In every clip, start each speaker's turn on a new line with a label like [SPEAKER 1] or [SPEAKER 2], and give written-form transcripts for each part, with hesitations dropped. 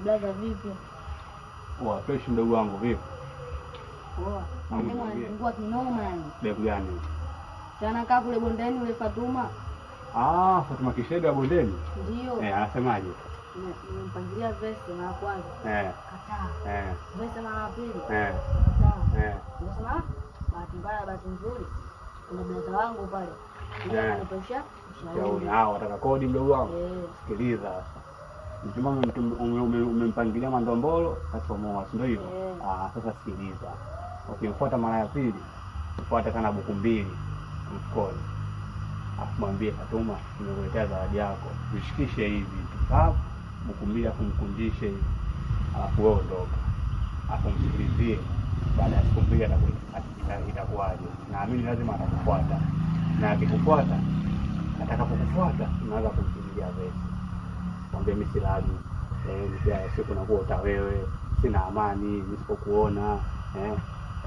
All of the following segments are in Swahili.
[SPEAKER 1] Blaza vipi?
[SPEAKER 2] Poa, fresh mdogo wangu vipi?
[SPEAKER 1] Poa. Mimi mwanangu kinoma yani.
[SPEAKER 2] Leo gani?
[SPEAKER 1] Sana kaa kule bondeni ule Fatuma.
[SPEAKER 2] Fatuma Kishebe wa bondeni?
[SPEAKER 1] Ndio.
[SPEAKER 2] Anasemaje?
[SPEAKER 1] Nimempangilia vesti mara kwanza. Kataa. Vesti mara pili. Kataa. Unasema bahati mbaya bahati nzuri. Kuna blaza wangu pale. Ndio ananipesha.
[SPEAKER 2] Shauri wataka kodi mdogo wangu. Sikiliza. Mchumba umempangilia mandombolo kachomoa, si ndio hivyo? Sasa sikiliza. Ukimfuata mara ya pili, ufuata kana buku 2 mfukoni. Afu mwambie Fatuma, nimekuletea zawadi yako. Ushikishe hivi. Buku 2 afu mkunjishe hivi. Alafu wewe ondoka. Afu msikilizie. Baada ya siku 2 itakuwaje? Naamini lazima atakufuata. Na akikufuata, atakapokufuata, unaanza kumkimbilia vesi. Mwambie mimi silali. Siku nakuota wewe, sina amani nisipokuona. Yaani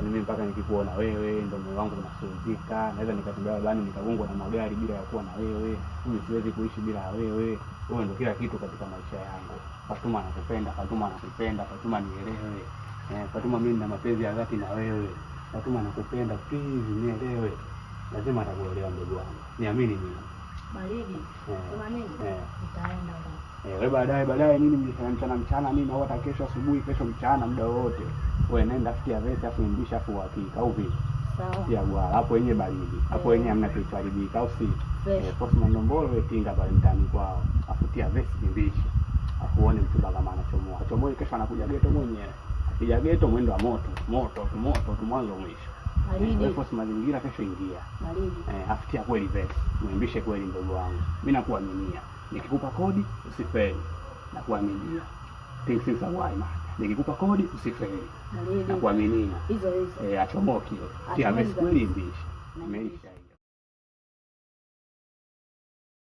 [SPEAKER 2] mimi mpaka nikikuona wewe ndio moyo wangu unasuzika. Naweza nikatembea barabarani nikagongwa na magari bila ya kuwa na wewe. Mimi siwezi kuishi bila wewe. Wewe ndio kila kitu katika maisha yangu. Fatuma anakupenda, Fatuma anakupenda, Fatuma nielewe. Fatuma mimi nina mapenzi ya dhati na wewe. Fatuma anakupenda, please nielewe. Lazima atakuelewa mdogo wangu. Niamini mimi.
[SPEAKER 1] Baridi. Sema nini? Utaenda
[SPEAKER 2] wewe baadaye nini mchana mimi au hata kesho asubuhi, kesho mchana muda wote. Wewe nenda fikia vesi afu imbisha afu hakika au vipi?
[SPEAKER 1] Sawa.
[SPEAKER 2] Pia bwana hapo yenyewe baridi. Hapo yenyewe hamna kitu haribika au si? Post mandombolo wewe tinga pale mtani kwao. Afutia vesi imbisha. Afu uone mchumba kama anachomoa. Chomoa kesho anakuja geto mwenyewe. Akija geto mwendo wa moto tu mwanzo mwisho. Wewe post mazingira kesho ingia.
[SPEAKER 1] Baridi.
[SPEAKER 2] Afutia kweli vesi. Muimbishe kweli mdogo wangu. Mimi nakuaminia. Nikikupa kodi usifeli. Nakuaminia. Things are why man. Nikikupa kodi usifeli. Nakuaminia.
[SPEAKER 1] Hizo.
[SPEAKER 2] Achomoki. Tia vesi kweli imbisha. Imeisha.